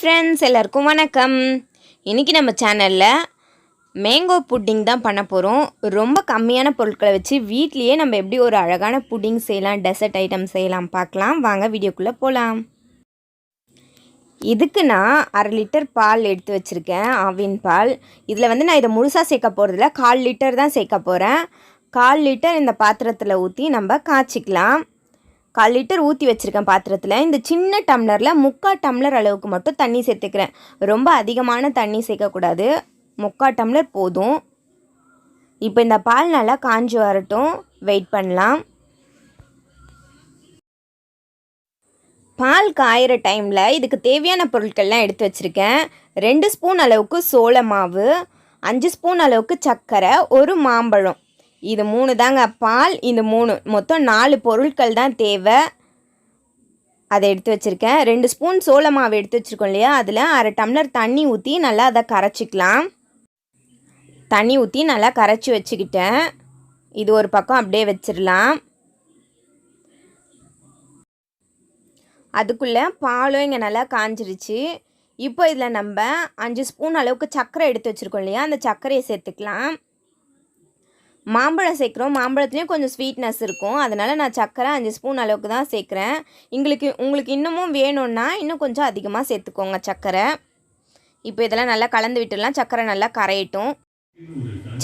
Friends, எல்லாருக்கும் வணக்கம். இன்றைக்கி நம்ம சேனலில் மேங்கோ புட்டிங் தான் பண்ண போகிறோம். ரொம்ப கம்மியான பொருட்களை வச்சு வீட்லேயே நம்ம எப்படி ஒரு அழகான புட்டிங் செய்யலாம், டெசர்ட் ஐட்டம் செய்யலாம் பார்க்கலாம். வாங்க வீடியோக்குள்ளே போகலாம். இதுக்கு நான் 1/2 லிட்டர் பால் எடுத்து வச்சுருக்கேன், ஆவின் பால். இதில் நான் இதை முழுசாக சேர்க்க போகிறதில்ல, 1/4 லிட்டர் தான் சேர்க்க போகிறேன். 1/4 லிட்டர் இந்த பாத்திரத்தில் ஊற்றி நம்ம காய்ச்சிக்கலாம். 1/4 லிட்டர் ஊற்றி வச்சுருக்கேன் பாத்திரத்தில். இந்த சின்ன டம்ளரில் 3/4 டம்ளர் அளவுக்கு மட்டும் தண்ணி சேர்த்துக்கிறேன். ரொம்ப அதிகமான தண்ணி சேர்க்கக்கூடாது, 3/4 டம்ளர் போதும். இப்போ இந்த பால் நல்லா காஞ்சி வரட்டும், வெயிட் பண்ணலாம். பால் காயிற டைமில் இதுக்கு தேவையான பொருட்கள்லாம் எடுத்து வச்சுருக்கேன். 2 ஸ்பூன் அளவுக்கு சோள மாவு, 5 ஸ்பூன் அளவுக்கு சர்க்கரை, 1 மாம்பழம். இது 3 தாங்க. பால் இது 3, மொத்தம் 4 பொருட்கள் தான் தேவை. அதை எடுத்து வச்சுருக்கேன். 2 ஸ்பூன் சோள மாவு எடுத்து வச்சுருக்கோம் இல்லையா, அதில் 1/2 டம்ளர் தண்ணி ஊற்றி நல்லா அதை கரைச்சிக்கலாம். தண்ணி ஊற்றி நல்லா கரைச்சி வச்சுக்கிட்டேன். இது ஒரு பக்கம் அப்படியே வச்சிடலாம். அதுக்குள்ளே பாலும் இங்கே நல்லா காஞ்சிருச்சு. இப்போ இதில் நம்ம 5 ஸ்பூன் அளவுக்கு சர்க்கரை எடுத்து வச்சுருக்கோம் இல்லையா, அந்த சர்க்கரையை சேர்த்துக்கலாம். மாம்பழம் சேர்க்குறோம், மாம்பழத்துலேயும் கொஞ்சம் ஸ்வீட்னஸ் இருக்கும், அதனால் நான் சர்க்கரை 5 ஸ்பூன் அளவுக்கு தான் சேர்க்குறேன். உங்களுக்கு இன்னமும் வேணும்னா இன்னும் கொஞ்சம் அதிகமாக சேர்த்துக்கோங்க சர்க்கரை. இப்போ இதெல்லாம் நல்லா கலந்து விட்டுடலாம். சர்க்கரை நல்லா கரையட்டும்.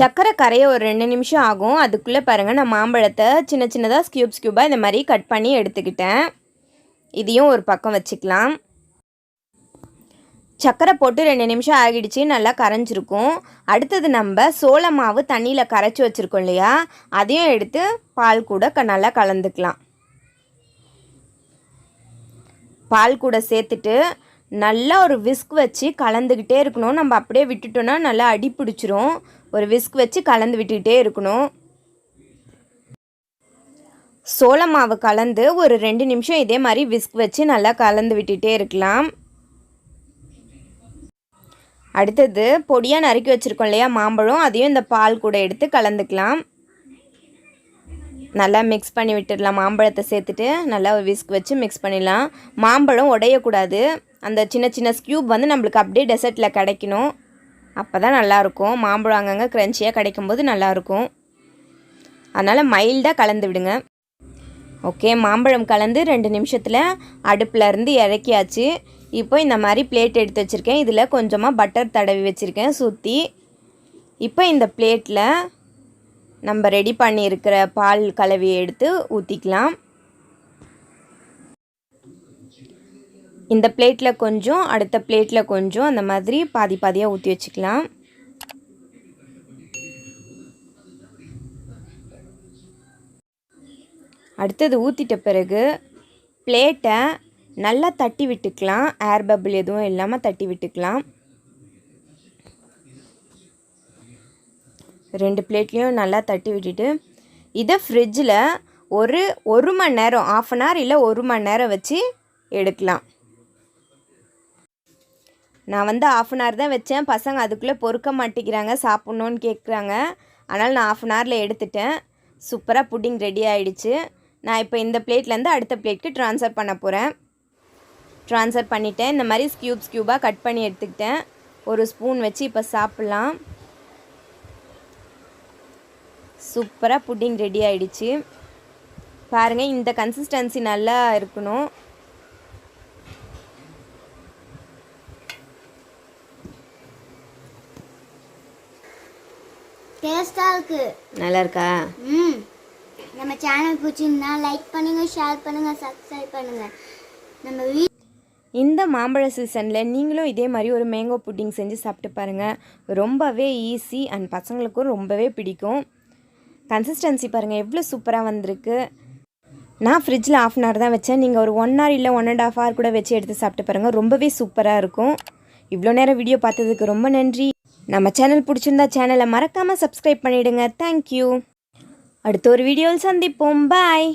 சர்க்கரை கரைய ஒரு 2 நிமிஷம் ஆகும். அதுக்குள்ளே பாருங்கள், நான் மாம்பழத்தை சின்ன சின்னதாக ஸ்கியூபாக இந்த மாதிரி கட் பண்ணி எடுத்துக்கிட்டேன். இதையும் ஒரு பக்கம் வச்சுக்கலாம். சர்க்கரை போட்டு 2 நிமிஷம் ஆகிடுச்சு, நல்லா கரைஞ்சிருக்கும். அடுத்தது நம்ம சோள மாவு தண்ணியில் கரைச்சி வச்சுருக்கோம் இல்லையா, அதையும் எடுத்து பால் கூட நல்லா கலந்துக்கலாம். பால் கூட சேர்த்துட்டு நல்லா ஒரு விஸ்க் வச்சு கலந்துக்கிட்டே இருக்கணும். நம்ம அப்படியே விட்டுட்டோன்னா நல்லா அடி பிடிச்சிரும். ஒரு விஸ்க் வச்சு கலந்து விட்டுக்கிட்டே இருக்கணும். சோள மாவு கலந்து ஒரு 2 நிமிஷம் இதே மாதிரி விஸ்க் வச்சு நல்லா கலந்து விட்டுகிட்டே இருக்கலாம். அடுத்தது பொடியாக நறுக்கி வச்சுருக்கோம் இல்லையா மாம்பழம், அதையும் இந்த பால் கூட எடுத்து கலந்துக்கலாம். நல்லா மிக்ஸ் பண்ணி விட்டுடலாம். மாம்பழத்தை சேர்த்துட்டு நல்லா ஒரு விஸ்க் வச்சு மிக்ஸ் பண்ணிடலாம். மாம்பழம் உடையக்கூடாது. அந்த சின்ன சின்ன ஸ்கியூப் நம்மளுக்கு அப்படியே டெசர்ட்டில் கிடைக்கணும். அப்போ தான் நல்லாயிருக்கும். மாம்பழம் அங்கங்கே க்ரன்ச்சியாக கிடைக்கும்போது நல்லாயிருக்கும். அதனால் மைல்டாக கலந்து விடுங்க. ஓகே, மாம்பழம் கலந்து 2 நிமிஷத்தில் அடுப்பில் இருந்து இறக்கியாச்சு. இப்போ இந்த மாதிரி பிளேட் எடுத்து வச்சுருக்கேன். இதில் கொஞ்சமாக பட்டர் தடவி வச்சுருக்கேன் சுற்றி. இப்போ இந்த பிளேட்டில் நம்ம ரெடி பண்ணியிருக்கிற பால் கலவையை எடுத்து ஊற்றிக்கலாம். இந்த பிளேட்டில் கொஞ்சம், அடுத்த பிளேட்டில் கொஞ்சம், அந்த மாதிரி பாதி பாதியாக ஊற்றி வச்சுக்கலாம். அடுத்தது ஊற்றிட்ட பிறகு பிளேட்டை நல்லா தட்டி விட்டுக்கலாம். ஏர் பபிள் எதுவும் இல்லாமல் தட்டி விட்டுக்கலாம். 2 பிளேட்லேயும் நல்லா தட்டி விட்டுட்டு இதை ஃப்ரிட்ஜில் ஒரு மணி நேரம், 1/2 hour இல்லை 1 மணி நேரம் வச்சு எடுக்கலாம். நான் 1/2 hour தான் வச்சேன். பசங்க அதுக்குள்ளே பொறுக்க மாட்டேங்கிறாங்க, சாப்பிட்ணுன்னு கேட்குறாங்க. அதனால் நான் 1/2 hourல எடுத்துட்டேன். சூப்பராக புட்டிங் ரெடி ஆகிடுச்சு. நான் இப்போ இந்த பிளேட்லேருந்து அடுத்த பிளேட்க்கு ட்ரான்ஸ்ஃபர் பண்ண போகிறேன். ட்ரான்ஸ்ஃபர் பண்ணிவிட்டேன். இந்த மாதிரி ஸ்கியூபாக கட் பண்ணி எடுத்துக்கிட்டேன். ஒரு ஸ்பூன் வச்சு இப்போ சாப்பிட்லாம். சூப்பராக புட்டிங் ரெடி ஆகிடுச்சு. பாருங்கள், இந்த கன்சிஸ்டன்சி நல்லா இருக்கணும். டேஸ்ட்டாக இருக்குது. நல்லா இருக்கா? நம்ம சேனல் பிடிச்சிருந்தா லைக் பண்ணுங்கள், ஷேர் பண்ணுங்கள், சப்ஸ்கிரைப் பண்ணுங்கள். நம்ம இந்த மாம்பழ சீசனில் நீங்களும் இதே மாதிரி ஒரு மேங்கோ புட்டிங் செஞ்சு சாப்பிட்டு பாருங்கள். ரொம்பவே ஈஸி அண்ட் பசங்களுக்கும் ரொம்பவே பிடிக்கும். கன்சிஸ்டன்சி பாருங்கள் எவ்வளோ சூப்பராக வந்திருக்கு. நான் ஃப்ரிட்ஜில் 1/2 hour தான் வச்சேன். நீங்கள் ஒரு 1 hour இல்லை 1.5 hour கூட வச்சு எடுத்து சாப்பிட்டு பாருங்கள். ரொம்பவே சூப்பராக இருக்கும். இவ்வளோ நேரம் வீடியோ பார்த்ததுக்கு ரொம்ப நன்றி. நம்ம சேனல் பிடிச்சிருந்தா சேனலை மறக்காமல் சப்ஸ்கிரைப் பண்ணிவிடுங்க. தேங்க்யூ. அடுத்த ஒரு வீடியோவில் சந்திப்போம். பாய்.